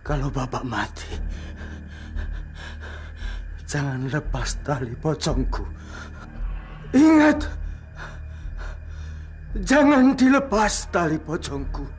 Kalau Bapak mati, jangan lepas tali pocongku. Ingat, jangan dilepas tali pocongku.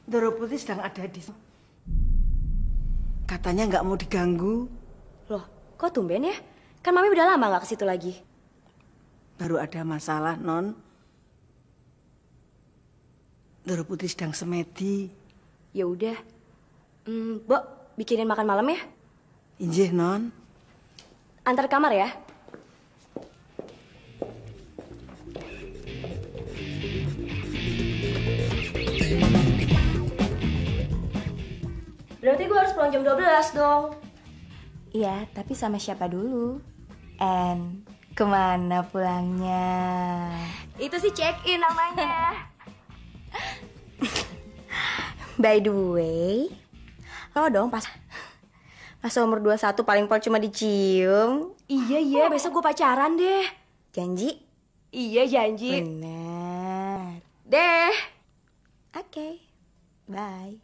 Doro Putih sedang ada di... Katanya nggak mau diganggu. Loh, kok tumben ya? Kan Mami udah lama nggak ke situ lagi. Baru ada masalah, Non. Doro Putih sedang semedi. Ya udah. Mbok, bikinin makan malam ya? Injih, Non. Antar kamar ya? Berarti gue harus pulang jam 12 dong. Iya, tapi sama siapa dulu? And kemana pulangnya? Itu sih check-in namanya. By the way, lo dong pas umur 21 paling pol cuma dicium. Iya, besok gue pacaran deh. Janji? Iya, janji. Bener. Deh. Oke, bye.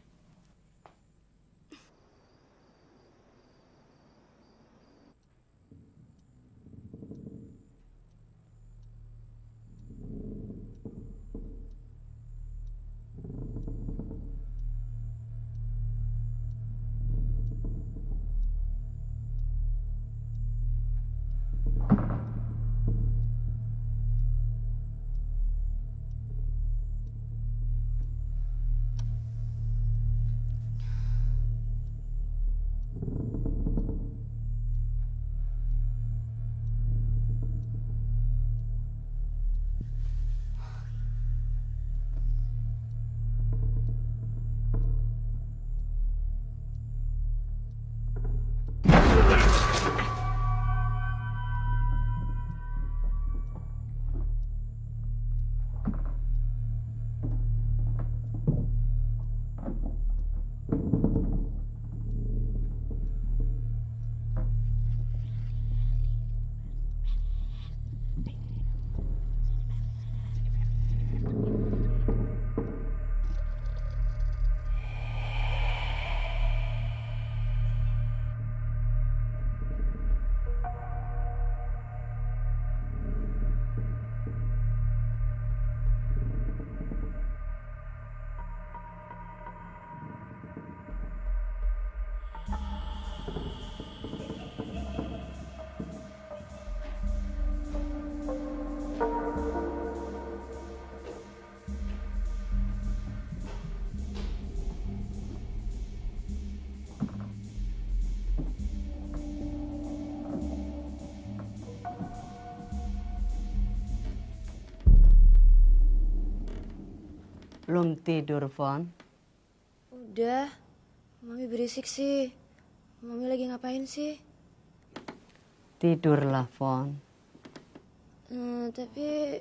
Belum tidur, Fon? Udah. Mami berisik sih. Mami lagi ngapain sih? Tidurlah, Fon. Tapi...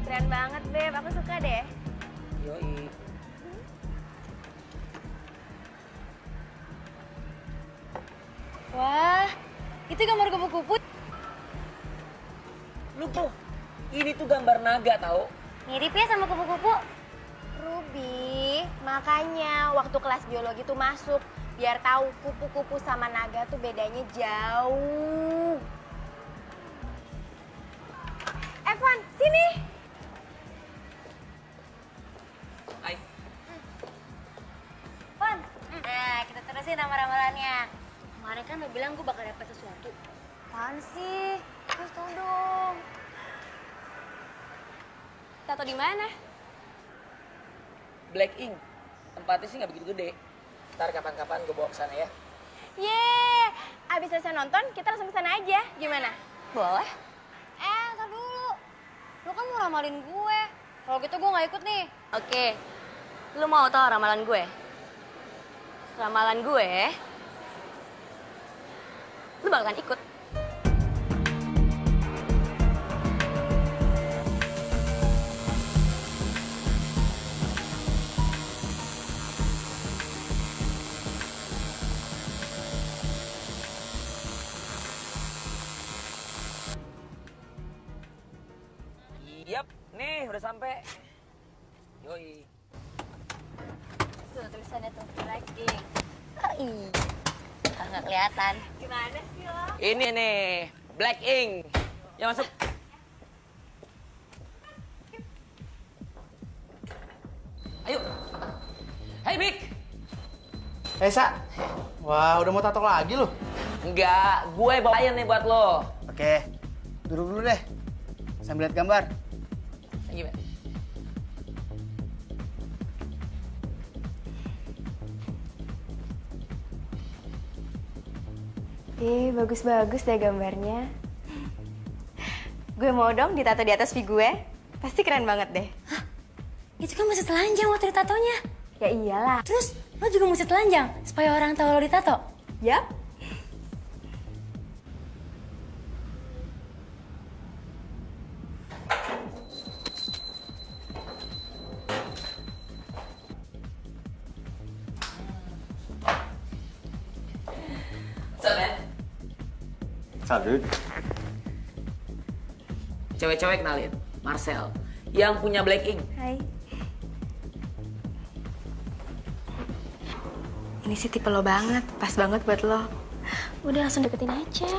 Keren banget, Beb. Aku suka deh. Yoi. Wah, itu gambar kupu-kupu. Lu tuh, ini tuh gambar naga tau? Mirip ya sama kupu-kupu. Ruby, makanya waktu kelas biologi tuh masuk biar tahu kupu-kupu sama naga tuh bedanya jauh. Van, sini. Hai. Van, nah kita terusin nama ramalannya. Kemarin kan lo bilang gue bakal dapat sesuatu. Apaan sih? Terus tau dong. Tato di mana? Black Ink. Tempatnya sih nggak begitu gede. Ntar kapan-kapan gue bawa ke sana ya. Yeay, abis selesai nonton kita langsung ke sana aja. Gimana? Boleh. Ntar dulu. Lu kan mau ramalin gue. Kalau gitu gue nggak ikut nih. Oke. Lu mau tau ramalan gue? Ramalan gue, lu bakalan ikut. Yap, nih udah sampai. Yoi. Tuh tulisannya tuh, Black Ink. Oh, iya. Nggak kelihatan. Gimana sih lo? Ini nih, Black Ink. Ya masuk. Ayo. Hai Bik. Sa. Wah, udah mau tato lagi lu? Enggak, gue bawain nih buat lo. Oke, duduk dulu deh. Sambil lihat gambar. Gimana? Bagus-bagus deh gambarnya. Gue mau dong ditato di atas V gue. Pasti keren banget deh. Hah? Itu kan masih telanjang waktu ditatonya. Ya iyalah. Terus lo juga mesti telanjang supaya orang tahu lo ditato. Yap. Salut. Cewek-cewek kenalin, Marcel. Yang punya Black Ink. Hai. Ini sih tipe lo banget, pas banget buat lo. Udah langsung deketin aja.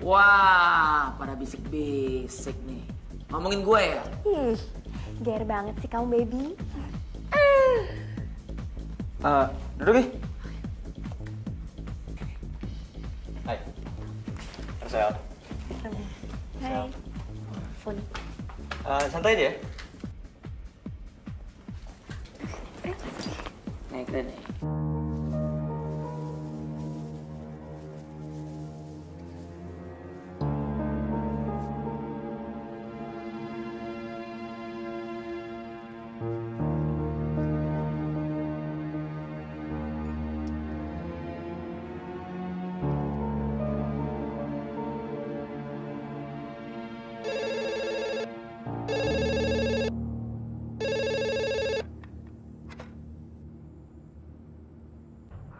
Wah, pada bisik-bisik nih. Ngomongin gue ya? Gair banget sih kamu, baby. Duduk nih. Hai. Marcel. Hai. Fun. Santai aja ya. Nih, keren nih.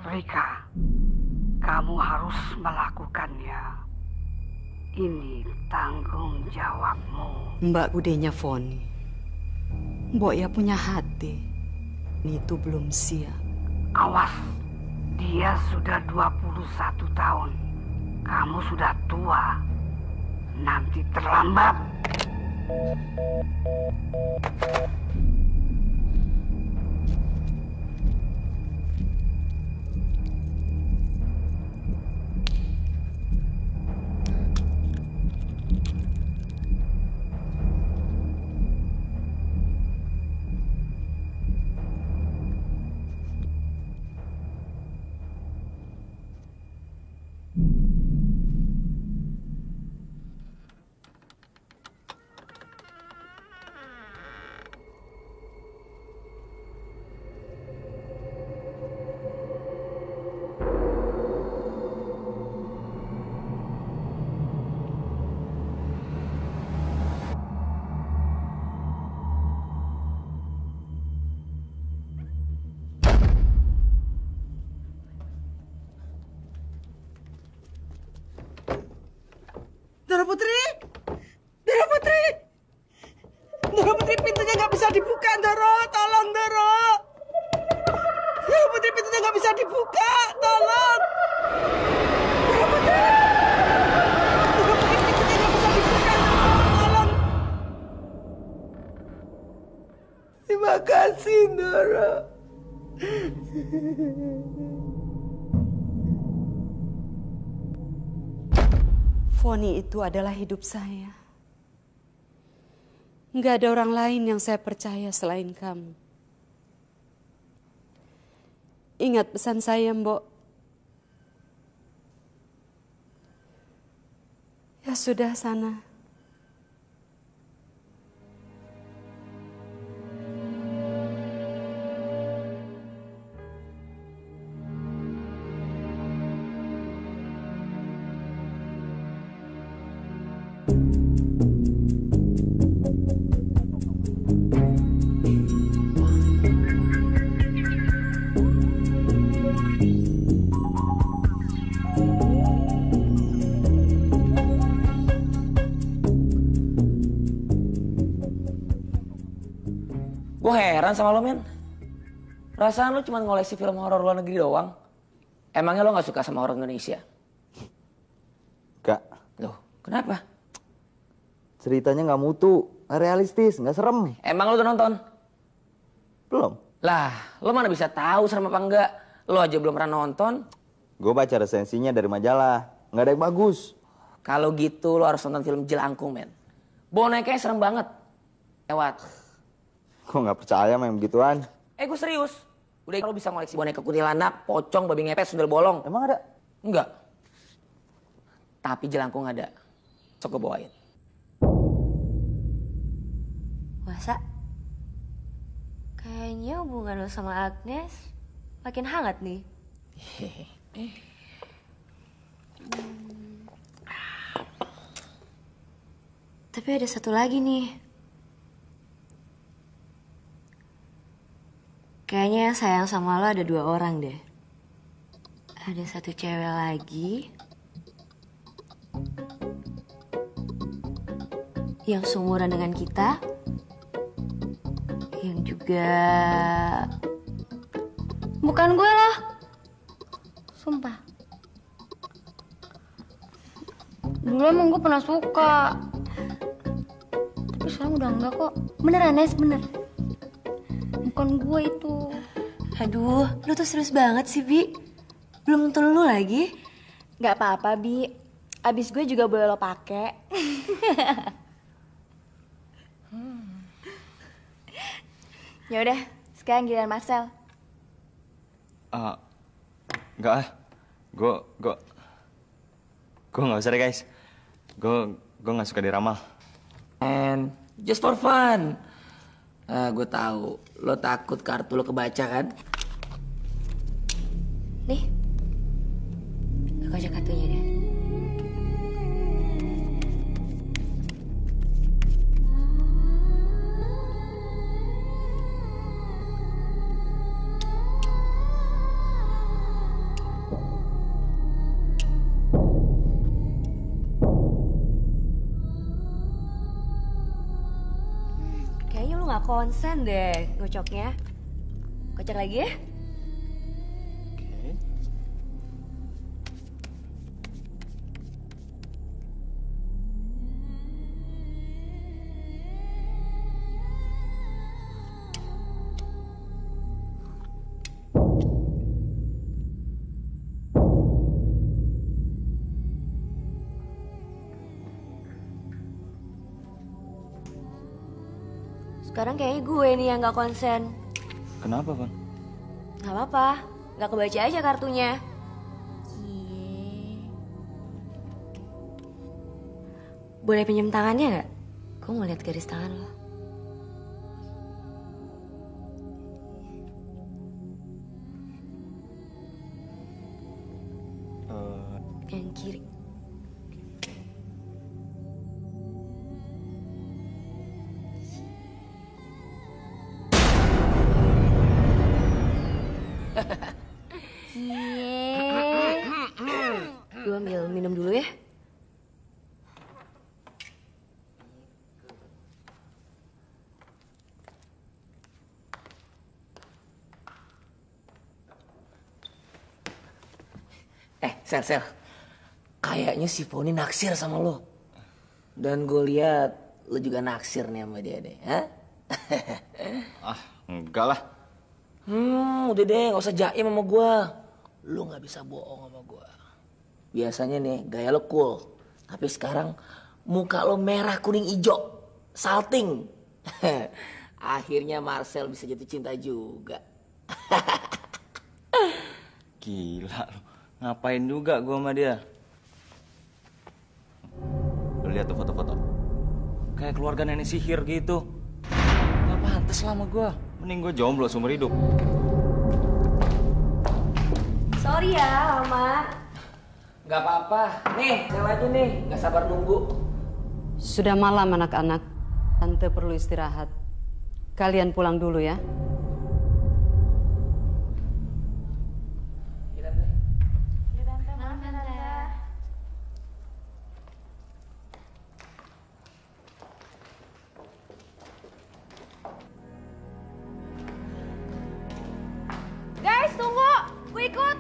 Rika, kamu harus melakukannya. Ini tanggung jawabmu. Mbak Gudenya Foni, Mbok ya punya hati. Itu belum siap. Awas, dia sudah 21 tahun. Kamu sudah tua. Nanti terlambat. Doro Putri! Doro Putri! Doro Putri, pintunya nggak bisa dibuka, Doro! Tolong, Doro! Doro Putri, pintunya nggak bisa dibuka! Tolong! Doro Putri! Doro Putri, pintunya nggak bisa dibuka! Tolong! Doro. Foni itu adalah hidup saya. Nggak ada orang lain yang saya percaya selain kamu. Ingat pesan saya, Mbok. Ya sudah, sana. Gue heran sama lo, men. Perasaan lo cuma ngoleksi film horor luar negeri doang. Emangnya lo gak suka sama horor Indonesia? Gak. Loh, kenapa? Ceritanya nggak mutu, nggak realistis, nggak serem. Emang lo udah nonton? Belum. Lah, lo mana bisa tahu serem apa enggak? Lo aja belum pernah nonton. Gue baca resensinya dari majalah, nggak ada yang bagus. Kalau gitu lo harus nonton film Jelangkung, men. Bonekanya serem banget. Lewat. Gue nggak percaya main begituan. Gue serius. Udah kalau bisa ngoleksi boneka kuntilanak, pocong, babi ngepet, sundel bolong. Emang ada? Enggak. Tapi Jelangkung ada. Sok gue bawain. Masa? Kayaknya hubungan lo sama Agnes makin hangat nih. Tapi ada satu lagi nih. Kayaknya yang sayang sama lo ada 2 orang deh. Ada satu cewek lagi yang seumuran dengan kita, yang juga bukan gue loh, sumpah. Dulu emang gue pernah suka, tapi sekarang udah enggak kok. Beneran, Nes, bener. Bukan gue itu. Aduh, lu tuh serius banget sih, Bi. Belum tentu lu lagi. Gak apa-apa, Bi. Abis gue juga boleh lo pake. Ya udah, sekarang giliran Marcel. Enggak ah. Gue nggak usah deh, guys. Gue nggak suka diramal. And just for fun. Gue tahu lo takut kartu lo kebaca kan? Nih, aku ajak kartunya deh. Kayaknya lu gak konsen deh ngocoknya. Kocok lagi ya? Sekarang kayaknya gue nih yang gak konsen. Kenapa, Van? Gak apa-apa, gak kebaca aja kartunya. Boleh pinjam tangannya gak? Gue mau lihat garis tangan lo. Yang kiri. Gue ambil minum dulu ya. Sel. Kayaknya si Foni naksir sama lo. Dan gue lihat lo juga naksir nih sama dia deh. Hah? Enggak lah. Udah deh, gak usah jaim sama gue. Lu gak bisa bohong sama gue. Biasanya nih, gaya lo cool. Tapi sekarang muka lo merah, kuning, hijau. Salting. Akhirnya Marcel bisa jatuh cinta juga. Gila lo, ngapain juga gue sama dia? Lo lihat tuh foto-foto. Kayak keluarga nenek sihir gitu. Gak pantas lah sama gue. Mending gue jomblo seumur hidup. Sorry ya, lama. Gak apa-apa. Nih, yang lagi nih. Gak sabar nunggu. Sudah malam anak-anak. Tante perlu istirahat. Kalian pulang dulu ya. Guys, tunggu. Gue ikut.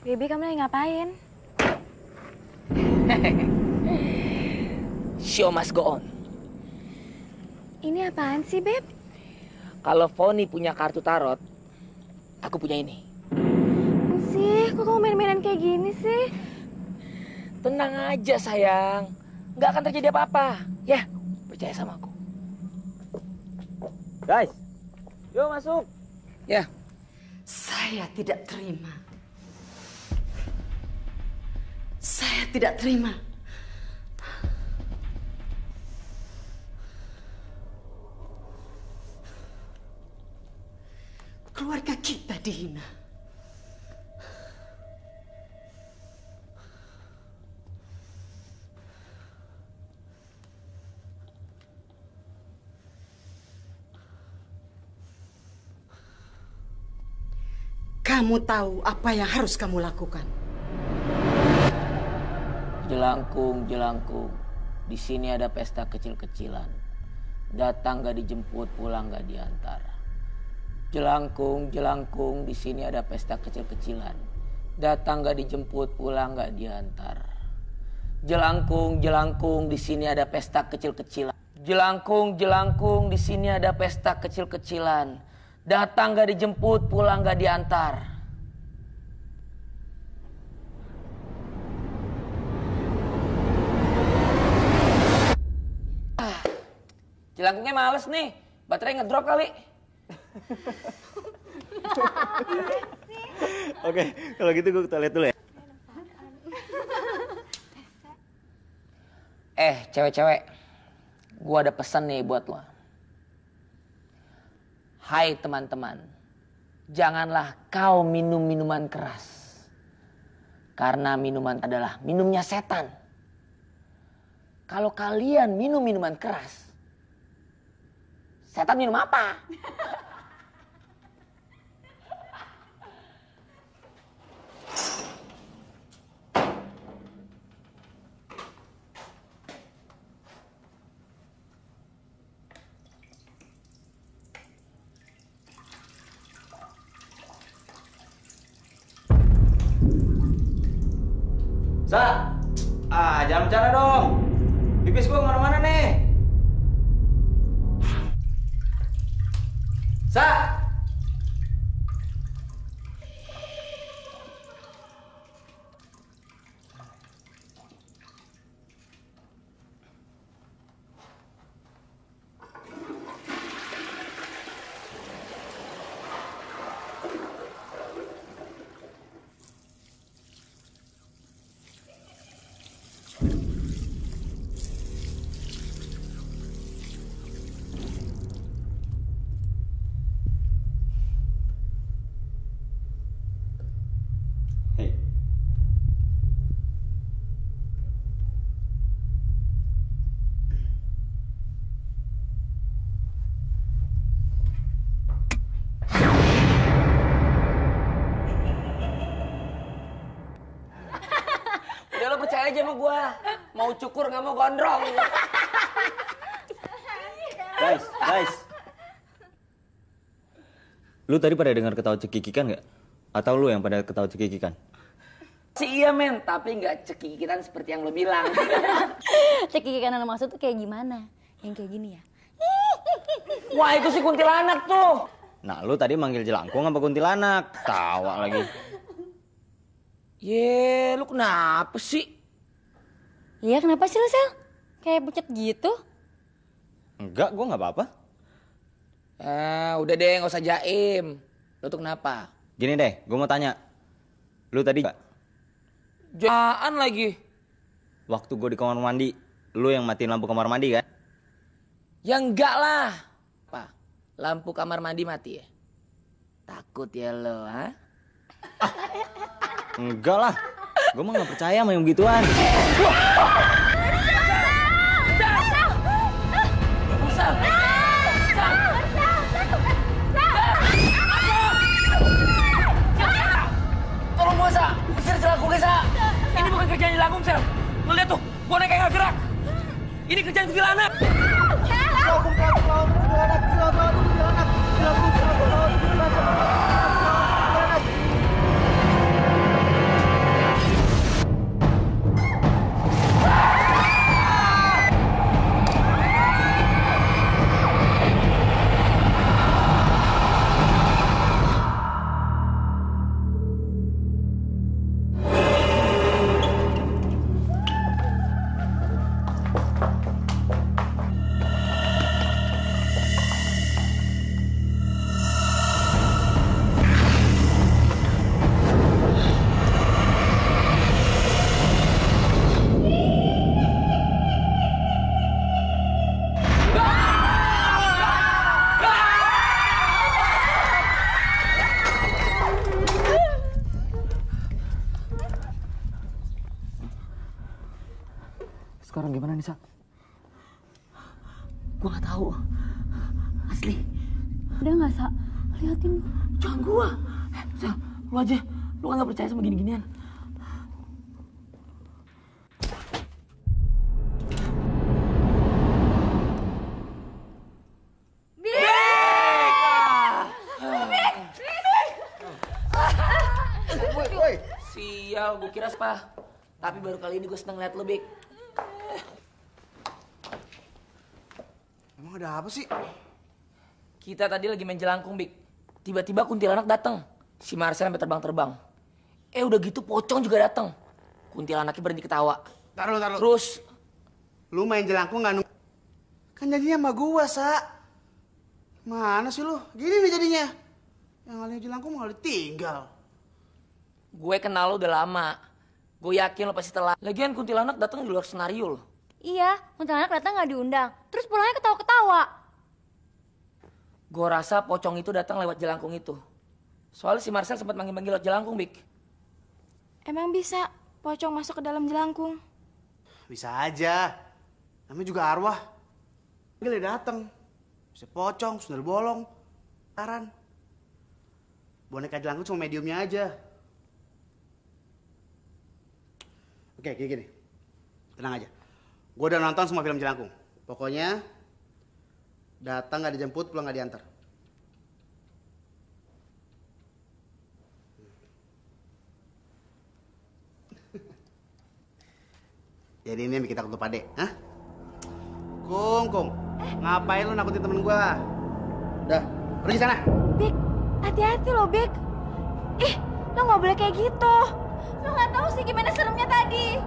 Baby, kamu lagi ngapain? Show must go on. Ini apaan sih, Beb? Kalau Foni punya kartu tarot, aku punya ini. Sih, kok kamu main-mainan kayak gini sih? Tenang aja sayang. Nggak akan terjadi apa-apa. Ya, percaya sama aku. Guys, yuk masuk. Ya. Saya tidak terima. Saya tidak terima. Keluarga kita dihina. Kamu tahu apa yang harus kamu lakukan? Jelangkung, jelangkung. Di sini ada pesta kecil-kecilan. Datang gak dijemput, pulang gak diantar. Jelangkung, jelangkung. Di sini ada pesta kecil-kecilan. Datang gak dijemput, pulang gak diantar. Jelangkung, jelangkung. Di sini ada pesta kecil-kecilan. Jelangkung, jelangkung. Di sini ada pesta kecil-kecilan. Datang gak dijemput, pulang gak diantar. Jelangkungnya males nih, baterai ngedrop kali. Oke, kalau gitu gue ke toilet dulu ya. Cewek-cewek, gue ada pesan nih buat lo. Hai teman-teman, janganlah kau minum minuman keras. Karena minuman adalah minumnya setan. Kalau kalian minum minuman keras, setan minum apa? Sa, jangan bercanda dong. Pipis gue kemana-mana nih. Sa! Hei. Udah lo percaya aja sama gua. Mau cukur nggak mau gondrong. Guys. Lu tadi pada dengar ketawa cekikikan nggak? Atau lu yang pada ketawa cekikikan? Iya men, tapi nggak cekikikan seperti yang lo bilang. Cekikikan yang maksud tuh kayak gimana? Yang kayak gini ya? Wah itu si kuntilanak tuh. Nah, lu tadi manggil jelangkung apa kuntilanak? Tawa lagi. Ye, lu kenapa sih? Iya kenapa sih lu Sel? Kayak pucet gitu? Enggak, gua nggak apa-apa. Udah deh, nggak usah jaim. Lu tuh kenapa? Gini deh, gua mau tanya. Lu tadi Jaan lagi. waktu gua di kamar mandi, lu yang matiin lampu kamar mandi kan? Ya enggak lah. Apa? Lampu kamar mandi mati ya? Takut ya lo, ha? Enggak lah. Gua mah nggak percaya sama yang begituan. Tolong gua, Sa. Usir jelangkung, Sa. Ini bukan kerjaan jelangkung, Sel. Lo lihat tuh, boneka yang nggak gerak. Ini kerjaan kuntilanak. Sekarang gimana nih, Sa? Gua nggak tahu. Asli. Udah nggak Sa? Liatin. Jangan gua. Sel, lu aja. Lu kan nggak percaya sama gini-ginian. Sial, gue kira apa? Tapi baru kali ini gue seneng liat lu, Bik. Emang ada apa sih? Kita tadi lagi main jelangkung, Bik. Tiba-tiba kuntilanak datang. Si Marcel sampai terbang-terbang. Udah gitu pocong juga datang. Kuntilanaknya berhenti ketawa. Taruh. Terus, Lu main jelangkung nggak nunggu? Kan jadinya sama gua, Sa. Mana sih lu? Gini nih jadinya. Yang ngalihin jelangkung malah ditinggal. gue kenal lo udah lama. Gue yakin lo pasti telat. Lagian kuntilanak datang di luar senario lo. Iya, kuntilanak datang nggak diundang. Terus pulangnya ketawa-ketawa. Gue rasa pocong itu datang lewat jelangkung itu. Soalnya si Marcel sempat manggil-manggil lewat jelangkung, Bik. Emang bisa pocong masuk ke dalam jelangkung? Bisa aja. Namanya juga arwah. Dia datang. Bisa pocong, sundel bolong, taran. Boneka jelangkung cuma mediumnya aja. Oke, gini. Tenang aja. Gue udah nonton semua film jelangkung. Pokoknya datang nggak dijemput, pulang nggak diantar. Jadi ini yang bikin takut Pak De, hah? Kung, ngapain lu nakutin temen gua? Udah, pergi sana. Bik, hati-hati loh, Bik. Ih, lo nggak boleh kayak gitu. Lo nggak tahu sih gimana seremnya tadi.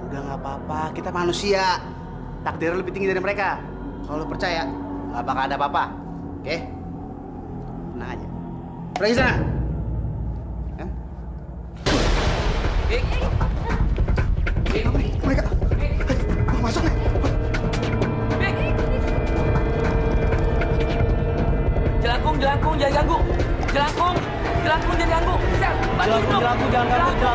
Udah nggak apa-apa, kita manusia. Takdir lebih tinggi dari mereka. Kalau lu percaya, nggak bakal ada apa-apa. Oke? Tenang aja. Pergi sana. Kan? Bik. Mereka. Masuk nih. Bik. Jelangkung, jangan ganggu. Jelangkung, jangan ganggu. Sel, Jelangkung, jangan ganggu,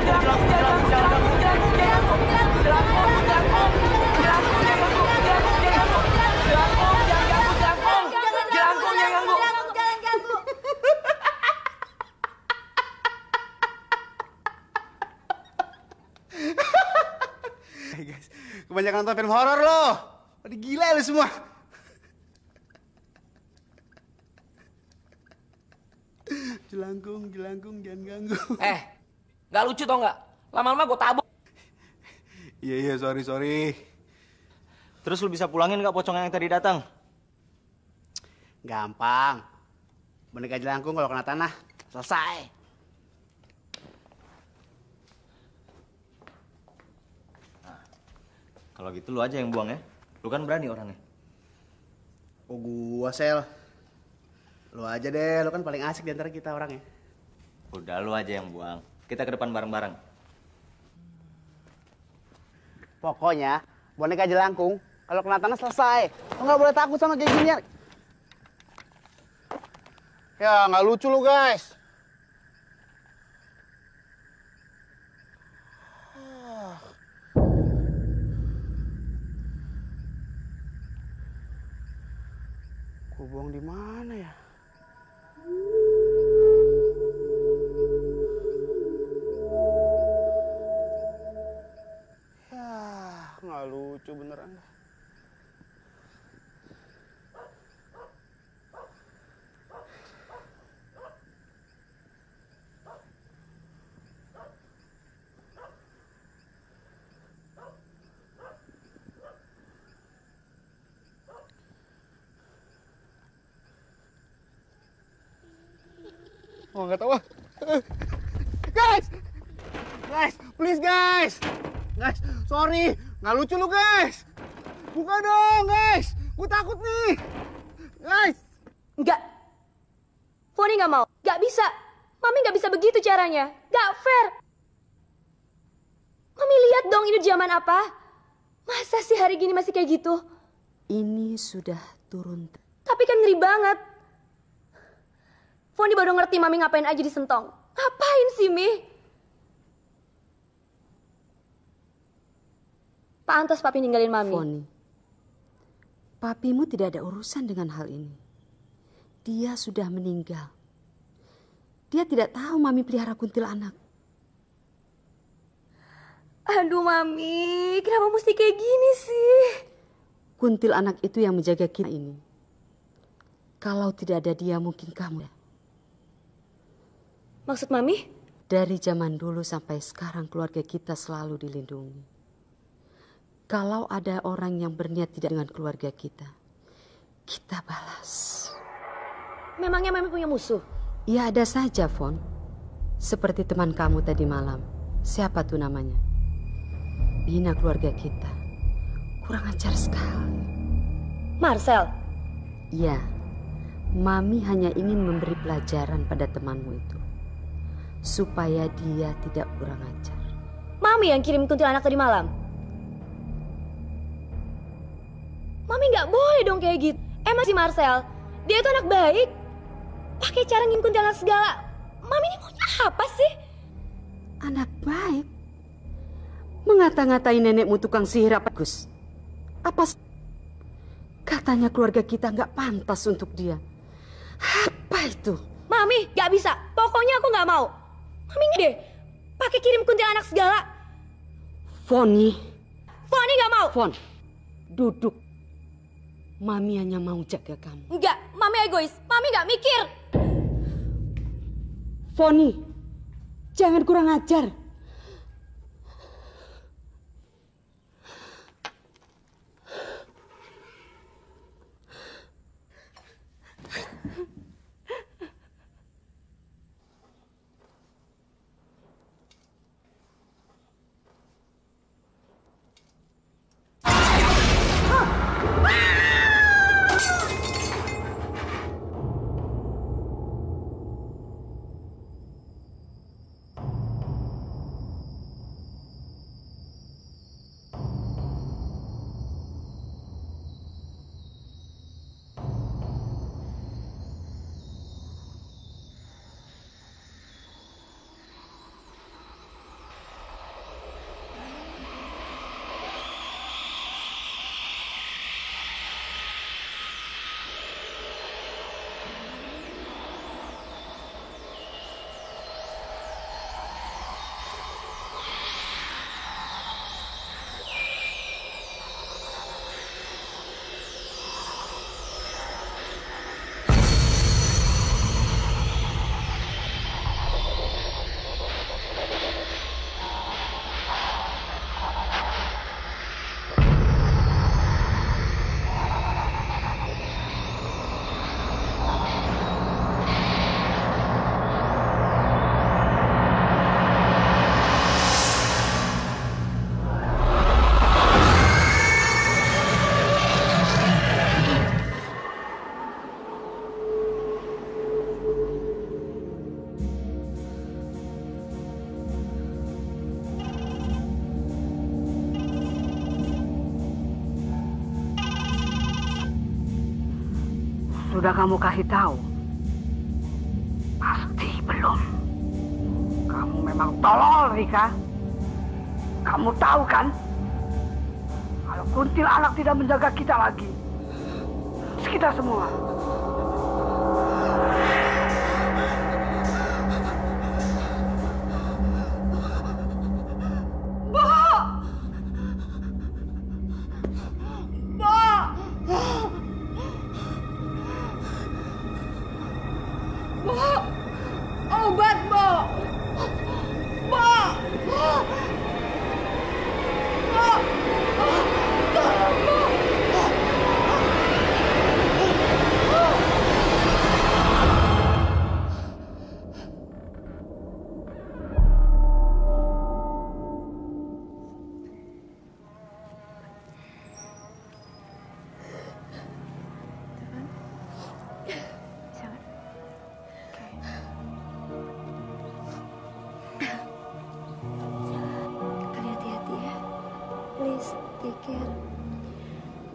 Hey guys, kebanyakan nonton film horor loh. Pada gila lu semua. Jelangkung, jangan ganggu. Nggak lucu tau nggak? Lama-lama gue tabok. Iya, sorry. Terus lu bisa pulangin nggak pocong yang tadi datang? Gampang. Boneka jelangkung kalau kena tanah, selesai. Kalau gitu lu aja yang buang ya. Lu kan berani orangnya. Oh gua, Sel. Lu aja deh, lu kan paling asik di antara kita orangnya. Udah lu aja yang buang. Kita ke depan bareng-bareng. Pokoknya, boneka jelangkung, kalau kena tanah selesai. Lu nggak boleh takut sama kayak ginian. Ya, nggak lucu lu guys. Gua buang di mana ya? Nggak lucu beneran. Oh, nggak tahu. Guys, please guys. Guys, sorry. Nggak lucu lu guys. Buka dong guys. Gue takut nih. Guys. Enggak. Foni nggak mau. Nggak bisa. Mami nggak bisa begitu caranya. Nggak fair. Mami lihat dong ini zaman apa. Masa sih hari gini masih kayak gitu? Ini sudah turun. Tapi kan ngeri banget. Foni baru ngerti Mami ngapain aja di Sentong. Ngapain sih, Mi? Pantas Papi ninggalin Mami. Foni, papimu tidak ada urusan dengan hal ini. Dia sudah meninggal. Dia tidak tahu Mami pelihara kuntilanak. Aduh, Mami. Kenapa mesti kayak gini sih? Kuntilanak itu yang menjaga kita ini. Kalau tidak ada dia, mungkin kamu. Maksud Mami? Dari zaman dulu sampai sekarang keluarga kita selalu dilindungi. Kalau ada orang yang berniat tidak dengan keluarga kita balas. Memangnya Mami punya musuh? Ya ada saja, Fon. Seperti teman kamu tadi malam. Siapa tuh namanya? Hina keluarga kita. Kurang ajar sekali. Marcel? Ya, Mami hanya ingin memberi pelajaran pada temanmu itu. Supaya dia tidak kurang ajar. Mami yang kirim kuntilanak tadi malam? Mami nggak boleh dong kayak gitu. Emang si Marcel, dia itu anak baik. Pakai cara ngirim kuntilanak segala. Mami ini maunya apa sih? Anak baik? Mengata-ngatain nenekmu tukang sihir apa, Gus? Apa? Katanya keluarga kita nggak pantas untuk dia. Apa itu? Mami, nggak bisa. Pokoknya aku nggak mau. Mami nggak deh. Pakai kirim kuntilanak segala. Foni nggak mau. Fon, duduk. Mami hanya mau jaga kamu. Enggak, Mami egois. Mami nggak mikir. Foni, jangan kurang ajar. Sudah kamu kasih tahu? Pasti belum. Kamu memang tolol, Rika. Kamu tahu kan? Kalau kuntilanak tidak menjaga kita lagi, kita semua. Obat, Bo. Bo.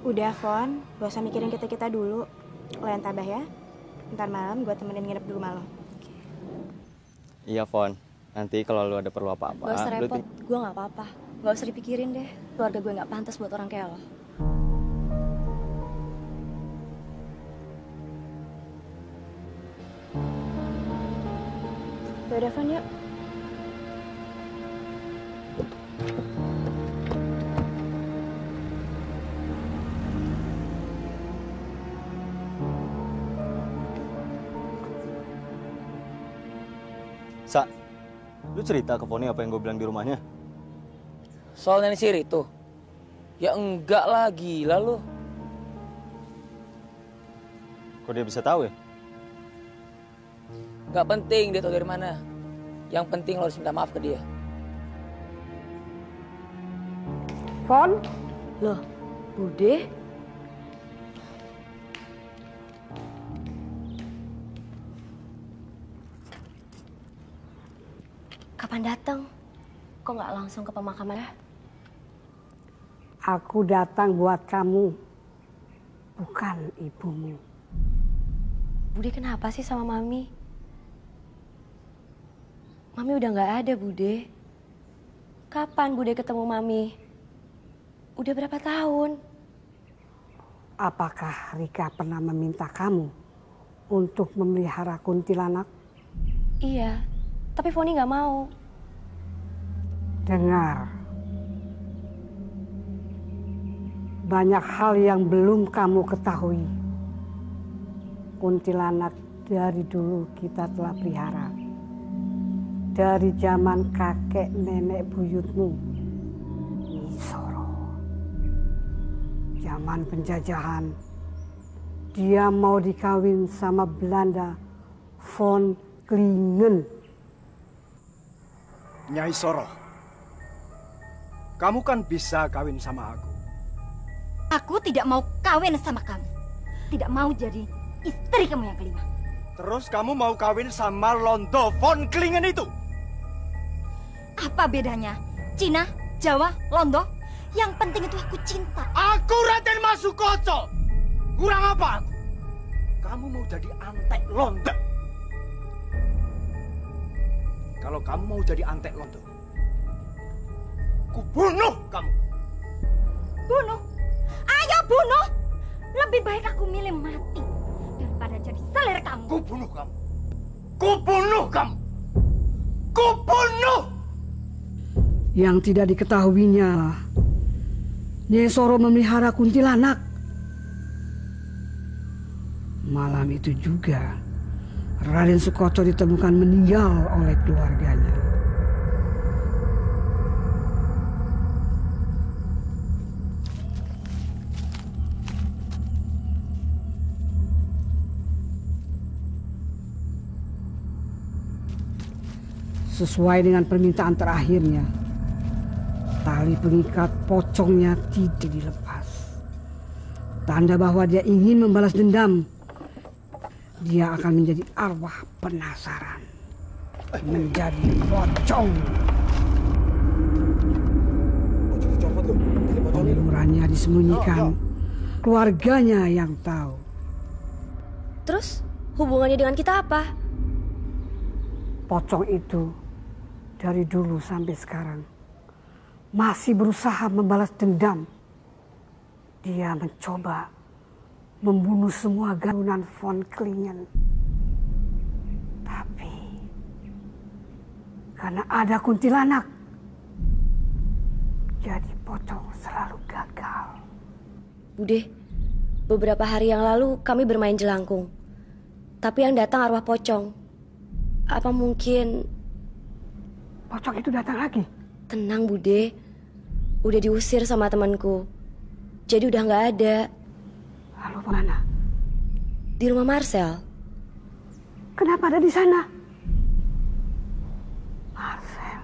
Udah, Fon. Gak usah mikirin kita-kita dulu. Lo yang tabah ya. Ntar malam gue temenin nginep di rumah lo. Iya, Fon. Nanti kalau lu ada perlu apa-apa. Gak usah repot. Gue gak apa-apa. Gak usah dipikirin deh. Keluarga gue gak pantas buat orang kayak lo. Yaudah, Fon, yuk. Sa, lu cerita ke Foni apa yang gue bilang di rumahnya? Soal nenek sihir itu? Ya enggak lah, gila lu. Kok dia bisa tahu ya? Gak penting dia tahu dari mana. Yang penting lo harus minta maaf ke dia. Fon? Loh, Bude? Kapan datang? Kok nggak langsung ke pemakamannya? Aku datang buat kamu, bukan ibumu. Bude kenapa sih sama Mami? Mami udah nggak ada, Bude. Kapan Bude ketemu Mami? Udah berapa tahun? Apakah Rika pernah meminta kamu untuk memelihara kuntilanak? Iya, tapi Foni nggak mau. Dengar, banyak hal yang belum kamu ketahui. Kuntilanak dari dulu kita telah pelihara. Dari zaman kakek nenek buyutmu, Nyi Soro. Zaman penjajahan, dia mau dikawin sama Belanda, Von Klingen. Nyai Soro, kamu kan bisa kawin sama aku. Aku tidak mau kawin sama kamu. Tidak mau jadi istri kamu yang kelima. Terus kamu mau kawin sama Londo Von Klingen itu? Apa bedanya? Cina, Jawa, Londo? Yang penting itu aku cinta. Aku Raden Masukoco. Kurang apa aku? Kamu mau jadi antek Londo? Kalau kamu mau jadi antek Londo, ku bunuh kamu. Bunuh? Ayo bunuh! Lebih baik aku milih mati daripada jadi selir kamu. Ku bunuh kamu. Ku bunuh kamu. Ku bunuh! Yang tidak diketahuinya, Nyai Soro memelihara kuntilanak. Malam itu juga, Raden Sukoco ditemukan meninggal oleh keluarganya. Sesuai dengan permintaan terakhirnya, tali pengikat pocongnya tidak dilepas. Tanda bahwa dia ingin membalas dendam. Dia akan menjadi arwah penasaran. Menjadi pocong. Penguburannya disembunyikan. Keluarganya yang tahu. Terus hubungannya dengan kita apa? Pocong itu dari dulu sampai sekarang masih berusaha membalas dendam. Dia mencoba membunuh semua garunan von Klingen. Tapi karena ada kuntilanak, jadi pocong selalu gagal. Bude, beberapa hari yang lalu kami bermain jelangkung. Tapi yang datang arwah pocong. Apa mungkin... Pocong itu datang lagi? Tenang, Bude. Udah diusir sama temanku. Jadi udah nggak ada. Lalu mana? Di rumah Marcel. Kenapa ada di sana? Marcel.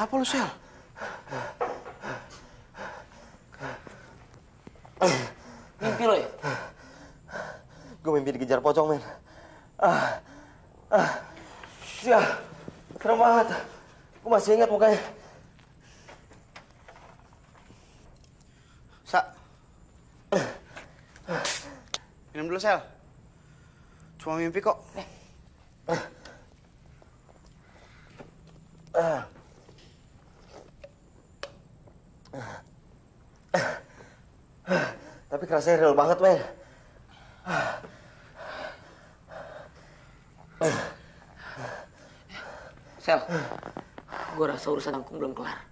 Kenapa lu, Sel? Mimpi lo ya? Gue mimpi dikejar pocong, men. Sial, serem banget. Gue masih ingat mukanya. Sa. Minum dulu, Sel. Cuma mimpi kok. Tapi kerasanya real banget, men. Sel, gue rasa urusan angkung belum kelar.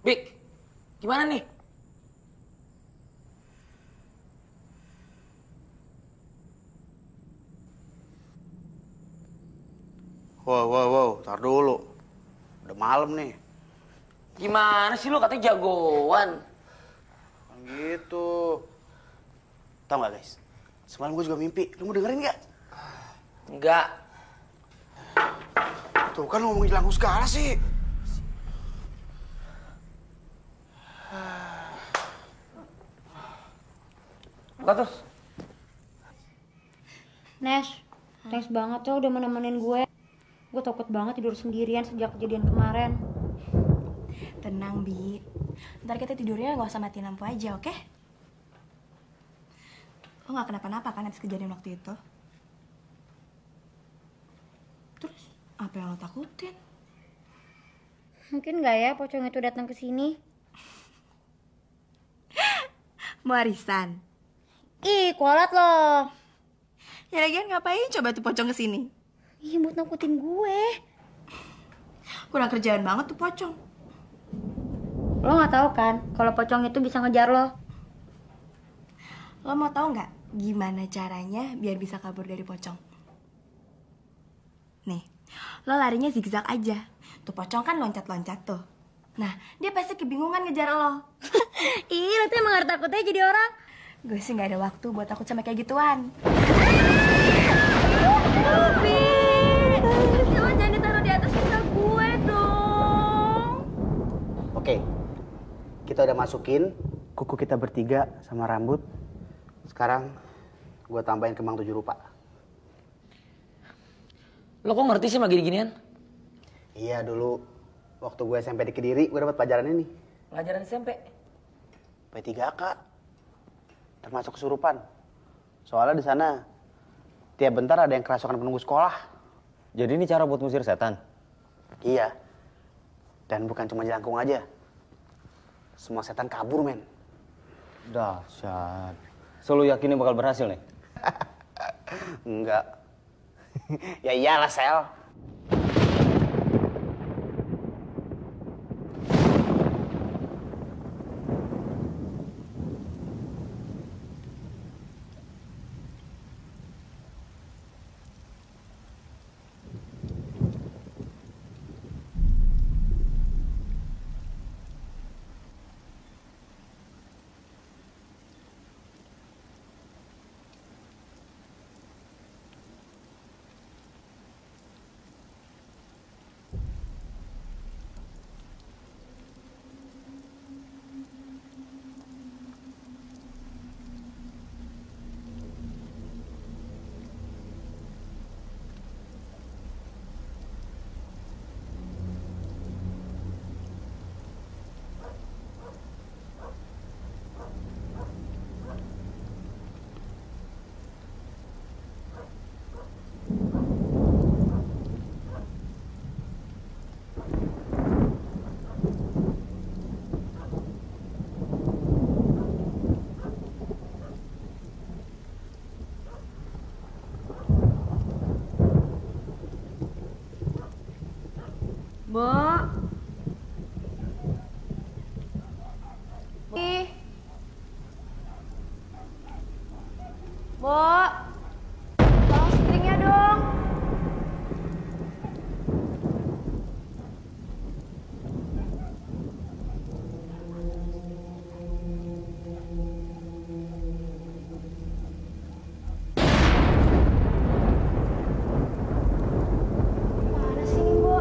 Bik, gimana nih? Wow, tar dulu. Udah malam nih. Gimana sih lu katanya jagoan? Kan gitu. Tahu nggak, guys? Semalam gue juga mimpi. Lu mau dengerin nggak? Enggak. Tuh kan lu ngomongin jelangkung segala sih. Buka terus. Nes, thanks banget ya udah menemenin gue. Gue takut banget tidur sendirian sejak kejadian kemarin. Tenang, Bi. Ntar kita tidurnya nggak usah matiin lampu aja, oke? Lo nggak kenapa-napa kan habis kejadian waktu itu? Terus? Apa yang lo takutin? Mungkin nggak ya pocong itu datang ke sini? Mau arisan? Ih, kualat loh. Ya lagian ngapain coba tuh pocong kesini? Ih, buat nakutin gue. Kurang kerjaan banget tuh pocong. Lo nggak tahu kan kalau pocong itu bisa ngejar lo? Lo mau tahu nggak gimana caranya biar bisa kabur dari pocong? Nih, lo larinya zigzag aja. Tuh pocong kan loncat-loncat tuh. Nah, dia pasti kebingungan ngejar lo. Ih, lo tuh emang harus takutnya jadi orang. Gue sih nggak ada waktu buat takut sama kayak gituan. Tapi, lo jangan ditaruh di atas kepala gue dong. Oke, kita udah masukin kuku kita bertiga sama rambut. Sekarang gue tambahin kembang 7 rupa. Lo kok ngerti sih sama gini-ginian? Iya, dulu waktu gue SMP di Kediri, gue dapat pelajaran ini. Pelajaran SMP? P3K. Termasuk kesurupan. Soalnya di sana tiap bentar ada yang kerasukan penunggu sekolah. Jadi ini cara buat ngusir setan? Iya. Dan bukan cuma jelangkung aja. Semua setan kabur, men. Dahsyat. So, lu yakin ini bakal berhasil nih? Enggak. Ya iyalah, Sel. Bo, tolong stringnya dong. Mana sih ini, Bo?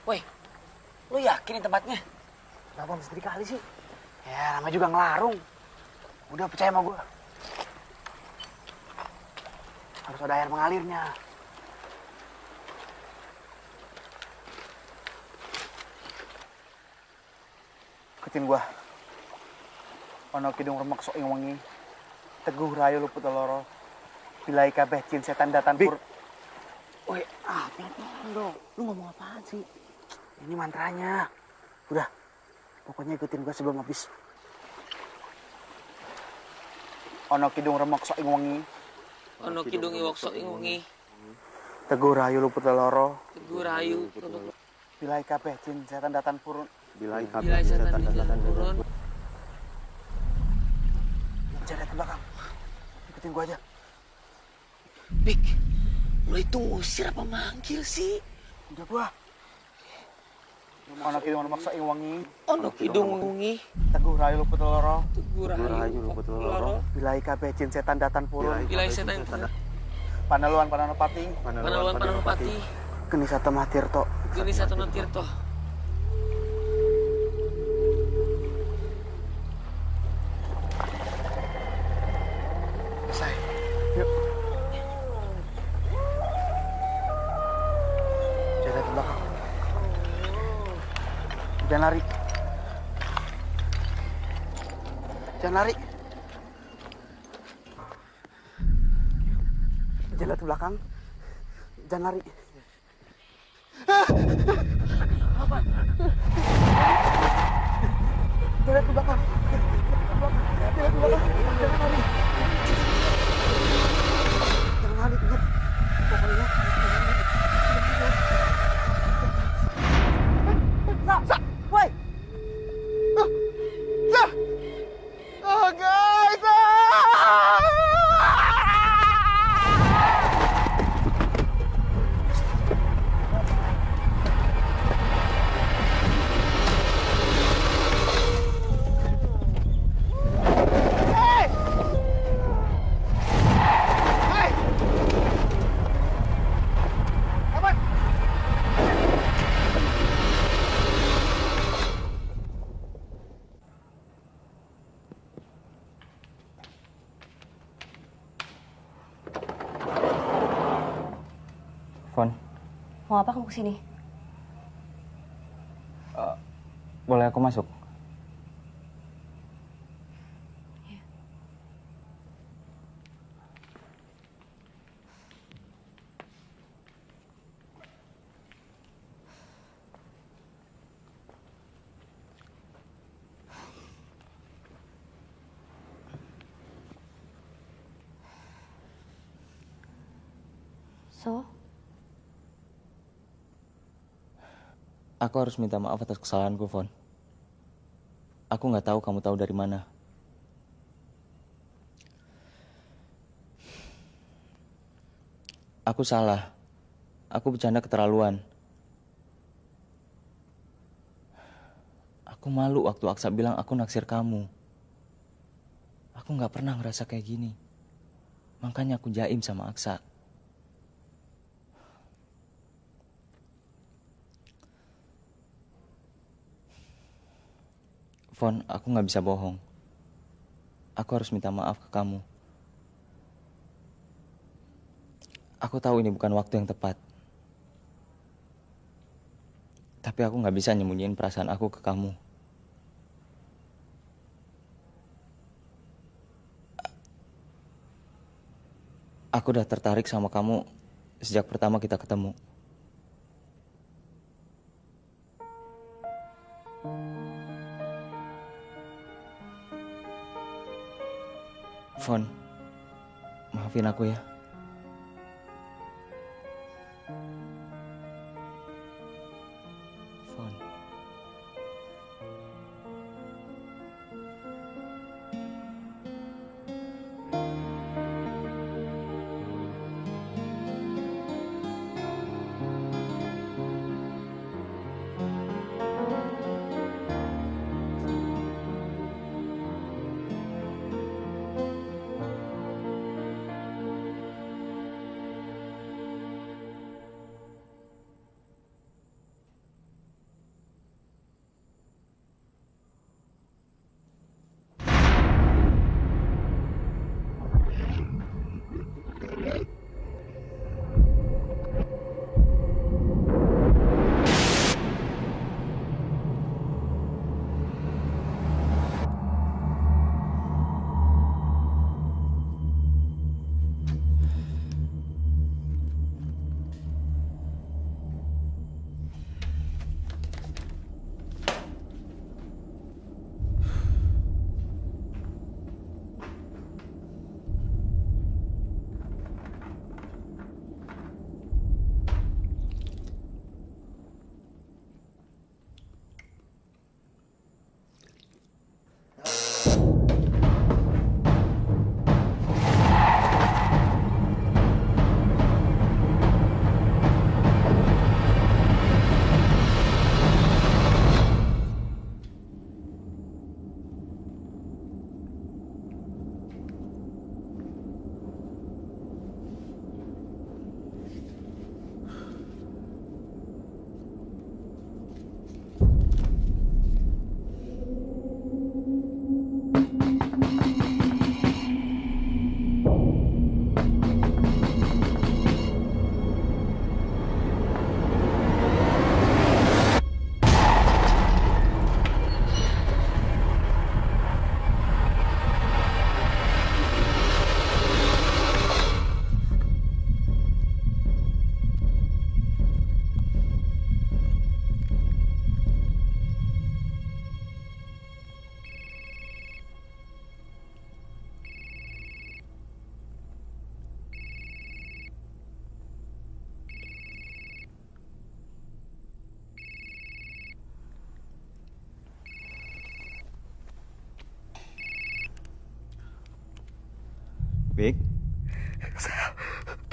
Woi, lu yakin ini tempatnya? Kenapa mesti kali sih? Ya, namanya juga ngelarung. Udah percaya sama gue. Harus ada air mengalirnya. Ikutin gua. Ono kidung remek sok ing wengi. Teguh rayu luput loro. Bilai kabeh jin setan datan pur. Woi, pelan-pelan dong. Lu ngomong apaan sih? Ini mantranya. Udah, pokoknya ikutin gua sebelum habis. Ono kidung remek sok ing wengi. Ono kidung iwok sok ing wengi. Teguh rayu luput loro. Teguh rayu. Bilai kabeh jin setan datan purun. Bilai setan datan purun. Jangan lihat ke belakang. Ikutin gua aja. Pik, lo itu ngusir apa manggil sih? Udah gua. Ana kidung maksa ing wengi. Ana kidung wengi. Teguh rayu luput loro. Teguh rayu luput loro. Bilai kabeh jin setan datan purun. Bilai setan purun. Paneluan Pananopati. Paneluan Pananopati. Geni Satama Tirto. Geni Satama Tirto. Selesai. Yuk. Jaga ke belakang. Jangan lari. Jangan lari. Jalan ke belakang. Jangan lari. Apa? Jalan ke belakang. Jalan ke belakang. Jangan lari. Jangan lari. Ingat. Pokoknya. Sa, woi. Sa. Oh guys. Fon, Mau apa kamu kesini? boleh aku masuk? So? Aku harus minta maaf atas kesalahanku, Fon. Aku nggak tahu kamu tahu dari mana. Aku salah. Aku bercanda keterlaluan. Aku malu waktu Aksa bilang aku naksir kamu. Aku nggak pernah ngerasa kayak gini. Makanya aku jaim sama Aksa. Fon, aku nggak bisa bohong. Aku harus minta maaf ke kamu. Aku tahu ini bukan waktu yang tepat. Tapi aku nggak bisa nyembunyiin perasaan aku ke kamu. Aku udah tertarik sama kamu sejak pertama kita ketemu. Fon, maafin aku ya. Fon.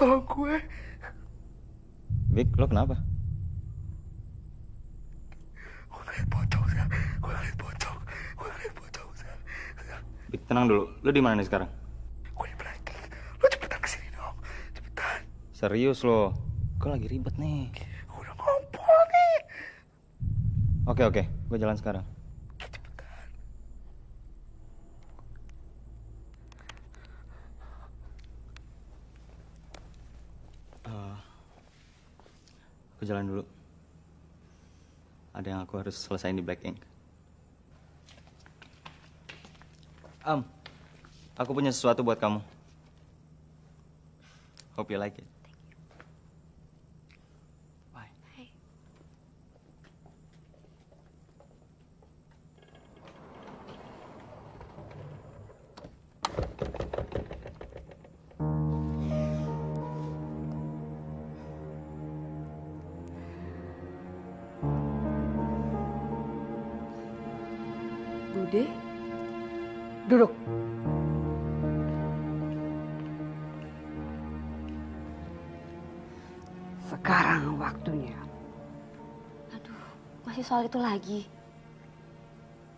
tolong gue. Bik, lo kenapa? Gue ngeliat pocong, Sal. Bik, tenang dulu. Lo di mana nih sekarang? Gue di Blackling. Lo cepetan kesini dong. Cepetan. Serius lo? Gue lagi ribet nih. Gue udah ngumpul nih. Oke. Gue jalan sekarang. Cepetan. Aku jalan dulu. Ada yang aku harus selesain di Black Ink. Aku punya sesuatu buat kamu. Hope you like it. Bye. Bude, duduk. Sekarang waktunya. Aduh, masih soal itu lagi.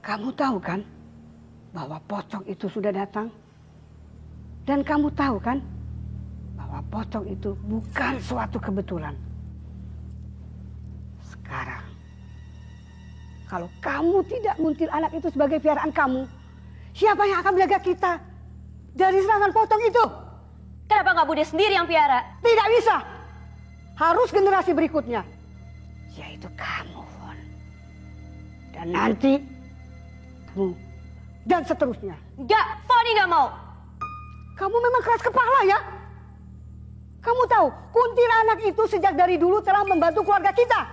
Kamu tahu kan bahwa pocong itu sudah datang? Dan kamu tahu kan bahwa pocong itu bukan suatu kebetulan. Sekarang, kalau kamu tidak muntil anak itu sebagai piaraan kamu, siapa yang akan menjaga kita dari serangan pocong itu? Kenapa nggak Bude sendiri yang piara? Tidak bisa. Harus generasi berikutnya, yaitu kamu, Von. Dan nanti, kamu, dan seterusnya. Nggak, Foni nggak mau. Kamu memang keras kepala ya? Kamu tahu, kuntilanak itu sejak dari dulu telah membantu keluarga kita.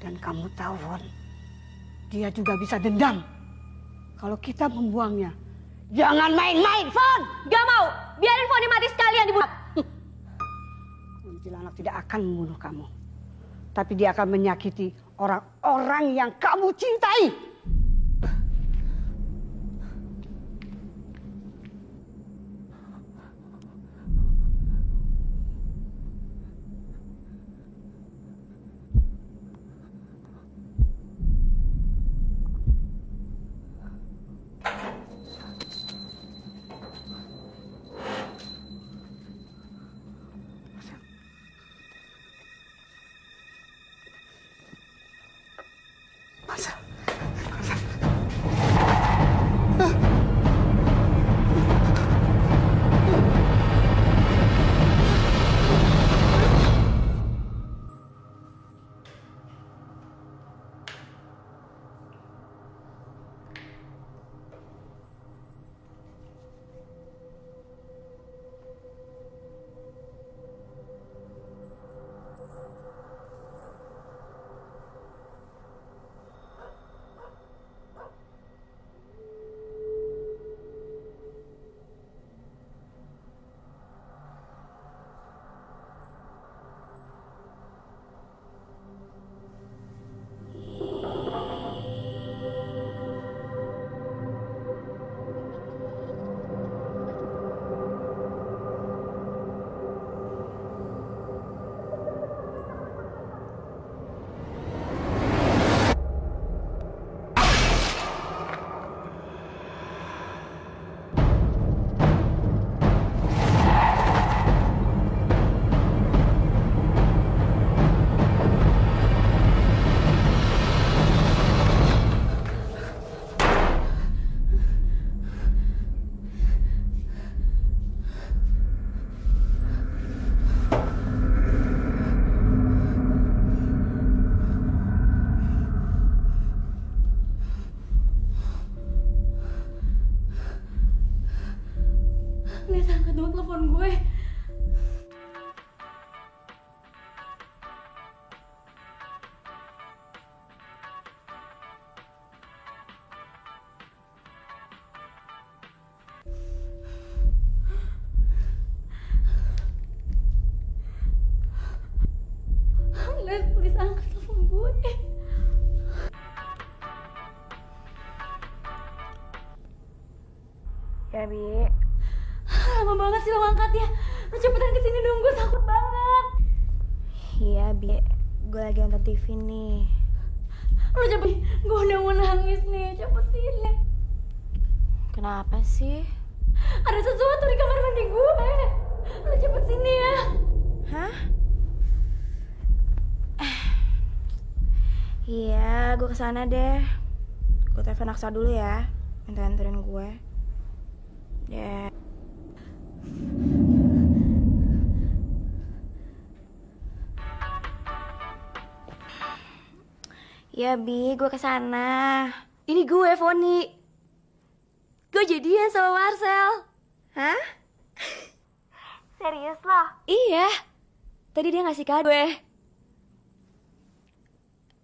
Dan kamu tahu, Von, dia juga bisa dendam kalau kita membuangnya. Jangan main-main, Von! Nggak mau, biarin Foni mati sekalian dibunuh. Kuntilanak tidak akan membunuh kamu. Tapi dia akan menyakiti orang-orang yang kamu cintai. Les, please angkat telepon gue. Ya, Bi. Lama banget sih lo ngangkat. banget ya. Lu cepetan kesini dong, gue takut banget. Iya, Bi. Gue lagi nonton TV nih. Lu cepet, gue udah mau nangis nih. Cepet sini. Kenapa sih? Ada sesuatu di kamar mandi gue. Lu cepet sini ya. Hah? Iya, gue kesana deh. Gue telepon Aksa dulu ya. Minta anterin gue. Ya. Ya, Bi, gue kesana. Ini gue, Foni. Gue jadian sama Marcel. Hah? Serius loh? Iya. Tadi dia ngasih kado.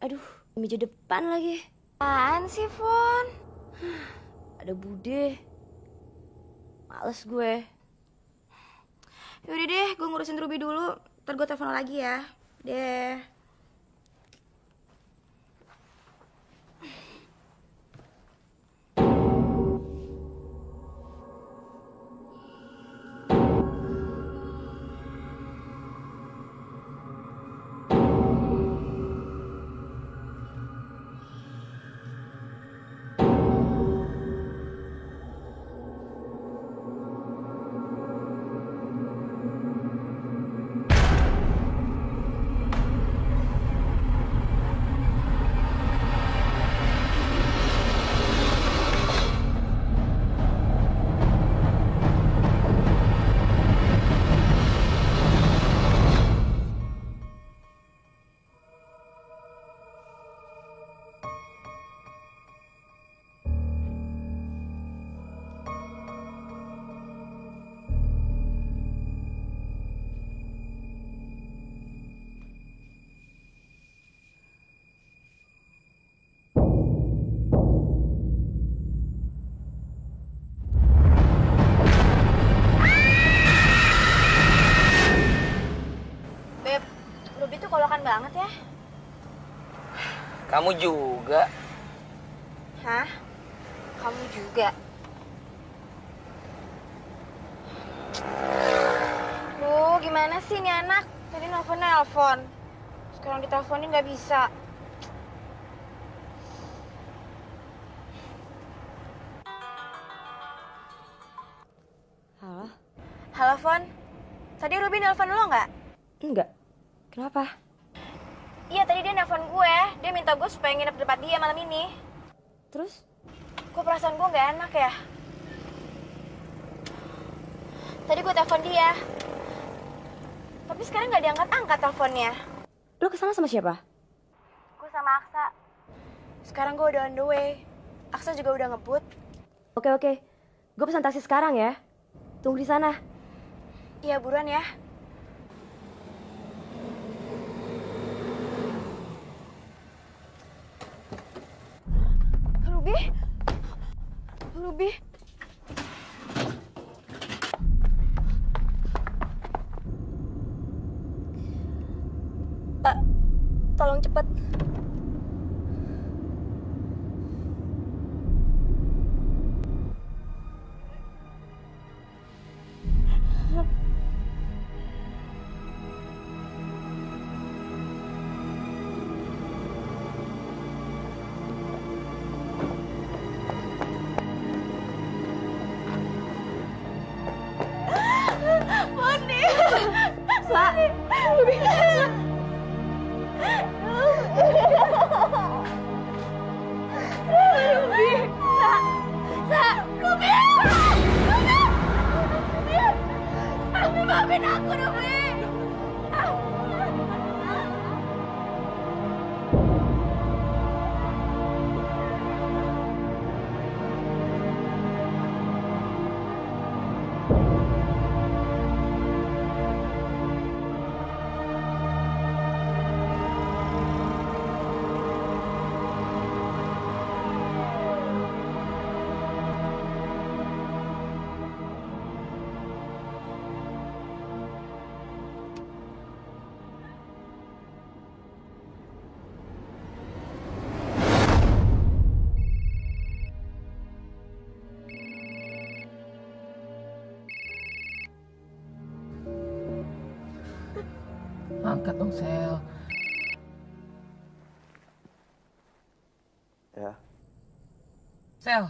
Aduh, meja depan lagi. Apaan sih, Fon? Ada bude. Males gue. Yaudah deh, gue ngurusin Ruby dulu. Ntar gue telepon lagi ya. Deh. Banget ya. Kamu juga. Hah? Kamu juga? Duh, gimana sih ini anak? Tadi nelfon. Sekarang diteleponin nggak bisa. Halo? Halo, Fon. Tadi Ruby nelfon lo nggak? Enggak. Kenapa? Iya, tadi dia nelfon gue. Dia minta gue supaya nginep di tempat dia malam ini. Terus? Kok perasaan gue nggak enak ya? Tadi gue telepon dia. Tapi sekarang nggak diangkat-angkat teleponnya. Lo kesana sama siapa? Gue sama Aksa. Sekarang gue udah on the way. Aksa juga udah ngebut. Oke. Gue pesan taksi sekarang ya. Tunggu di sana. Iya, buruan ya. Ruby. Pak, tolong cepat. Maafin aku, Ruby. Angkat dong, Sel. Ya. Sel,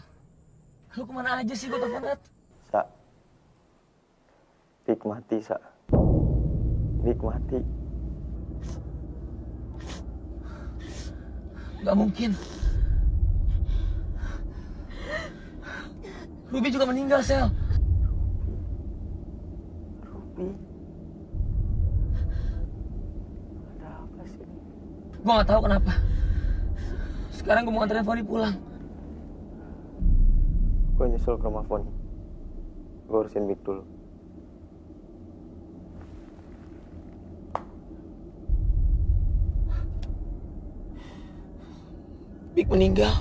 lu kemana aja sih? Gue telepon. Sa. Pik mati, Sa. Pik mati. Gak mungkin. Ruby juga meninggal, Sel. Ruby? Ada apa sih? Gue gak tahu kenapa. Sekarang gue mau nganterin Foni pulang. Gue nyusul ke rumah Foni. Gue urusin Big dulu. Big meninggal.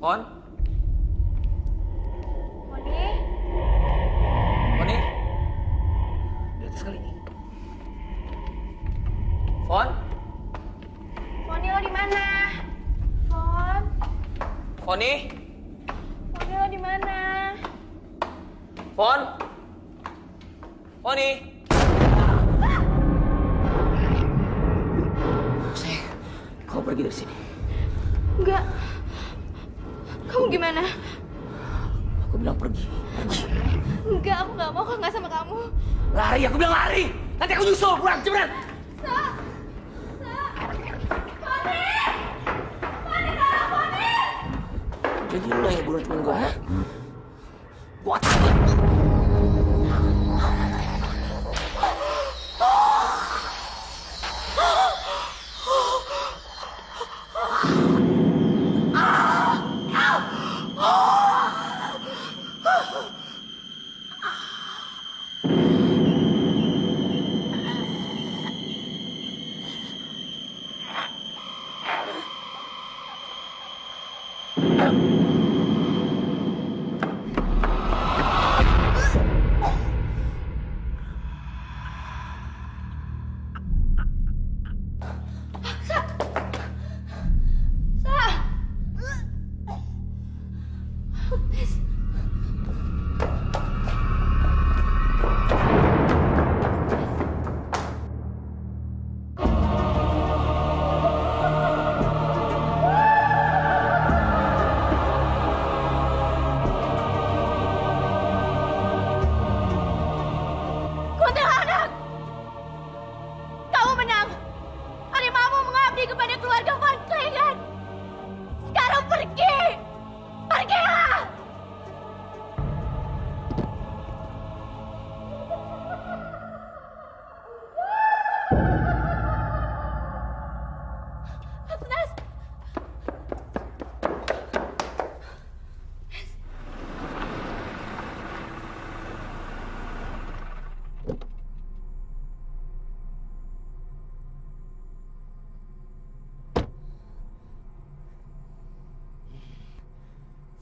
Fon? Foni? Foni? Di atas kali. Fon? Foni lo di mana? Fon? Foni? Foni lo di mana? Fon? Foni? Sayang, kau pergi dari sini. Enggak. Kamu gimana? Aku bilang pergi. Enggak, aku nggak mau kalau nggak sama kamu. Lari, aku bilang lari. Nanti aku nyusul, pulang, cepetan. Jadi lo yang bunuh temen gue, ha? Gua takut.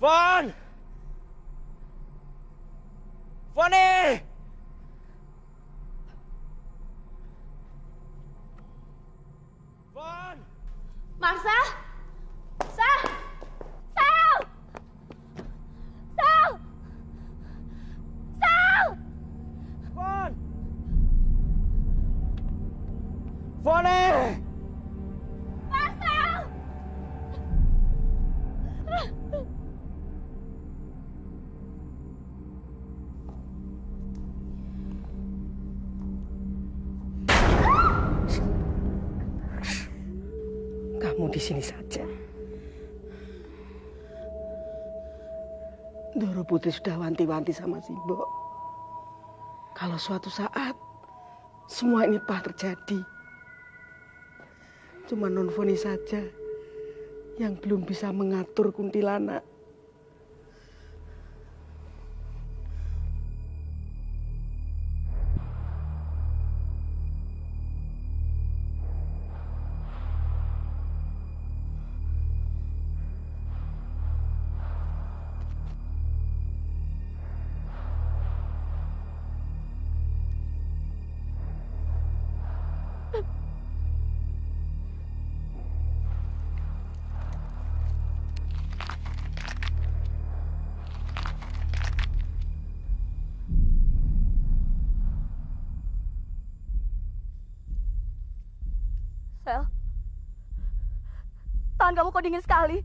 Fon! Foni! Fon! Marcel? Sel! Sel! Sel! Sel! Fon! Foni! Marcel! Kamu di sini saja. Doro Putri sudah wanti-wanti sama Simbok. Kalau suatu saat semua ini terjadi, cuma Non Foni saja yang belum bisa mengatur kuntilanak. Sel, tangan kamu kok dingin sekali?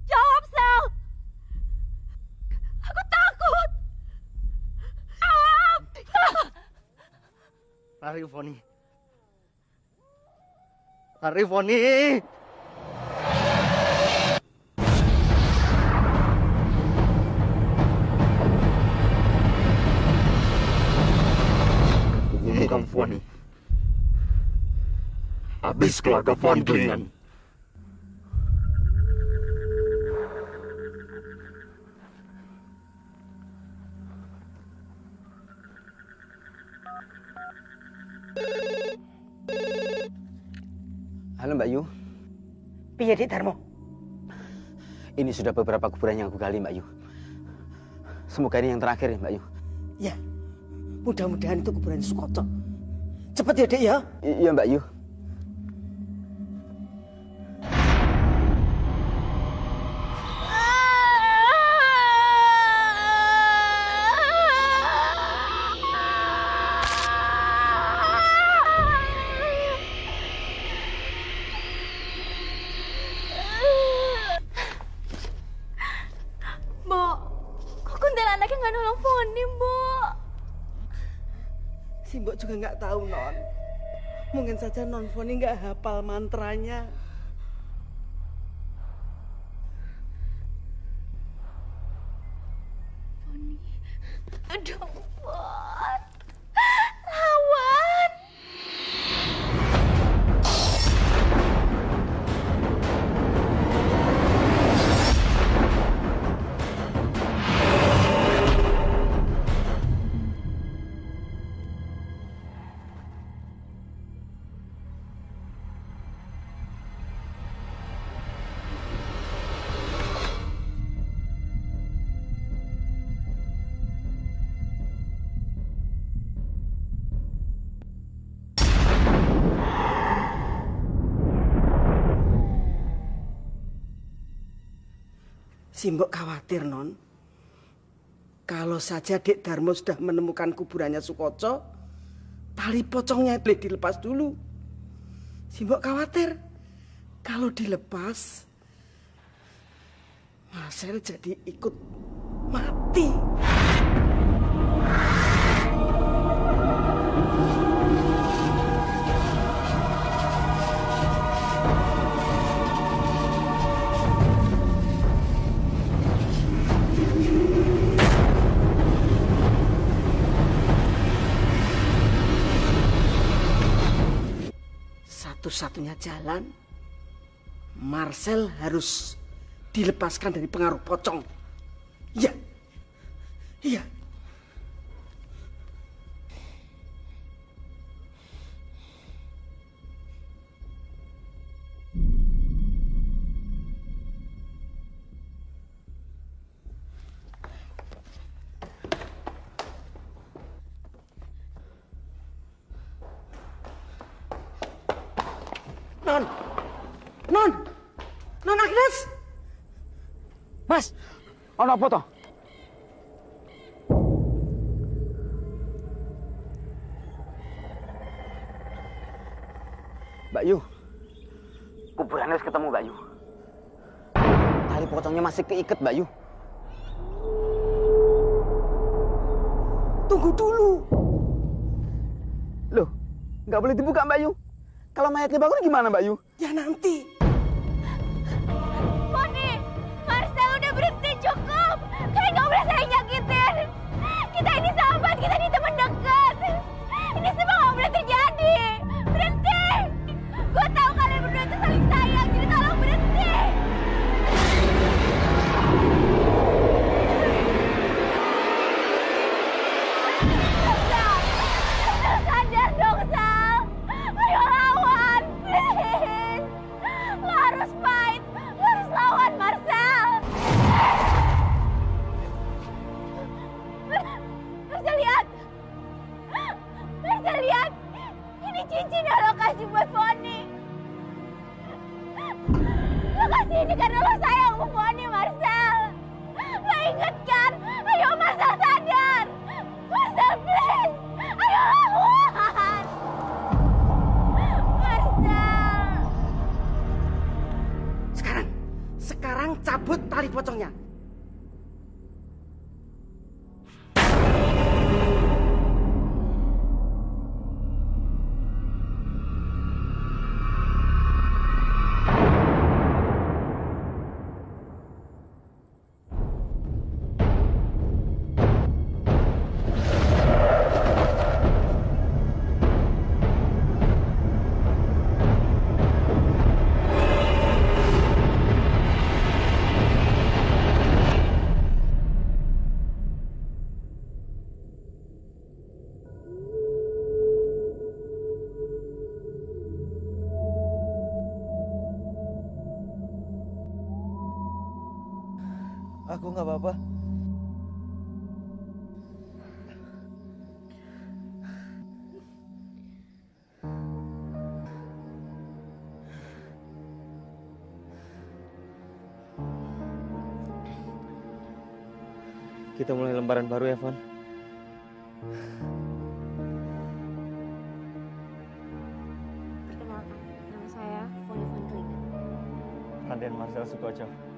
Jawab, Sel! Aku takut! Jawab! Lari, Foni. Lari, Foni. Bukan Foni. Habis keluarga Fondlingan. Halo Mbak Yu. Piye Dik Darmo? Ini sudah beberapa kuburan yang aku gali Mbak Yu. Semoga ini yang terakhir ya Mbak Yu. Ya, mudah-mudahan itu kuburan Sukoco. Cepat ya Dik ya. Iya Mbak Yu. Mbok, kok kuntilanaknya nggak nolong Foni, Mbok? Simbok juga nggak tahu Non. Mungkin saja Non Foni nggak hafal mantranya. Aduh, Mbok. Lawan. Simbok khawatir Non. Kalau saja Dik Darmo sudah menemukan kuburannya Sukoco, tali pocongnya boleh dilepas dulu. Simbok khawatir kalau dilepas, Marcel jadi ikut mati. Satu-satunya jalan, Marcel harus dilepaskan dari pengaruh pocong. Iya, iya. Non! Non! Non Agnes! Mas, ono apa toh? Mbak Yu, kuburannya harus ketemu Mbak Yu. Tali pocongnya masih keikat Mbak Yu. Tunggu dulu. Loh, nggak boleh dibuka Mbak Yu. Kalau mayatnya bangun gimana Mbak Yu? Ya nanti. Boni, Marcel udah berhenti, cukup. Kalian nggak boleh saling nyakitin. Kita ini sahabat, kita ini teman dekat. Ini semua nggak boleh terjadi. Berhenti. Gue tahu kalian berdua itu saling sayang, jadi tolong berhenti. Sal, sadar dong, Sal. Ayo lawan, please. Lo harus fight, lo harus lawan Marcel. Marcel lihat. Marcel lihat. Ini cincin yang lo kasih buat Boni. Lo kasih ini karena lo sayang sama Boni, Marcel. Lo inget kan? Ayo Marcel sadar. Marcel please. Ayo lawan. Marcel. Sekarang cabut tali pocongnya. Aku nggak apa-apa. Kita mulai lembaran baru ya, Von. Perkenalkan, nama saya Von Van Klink. Raden Marcel Sukoco.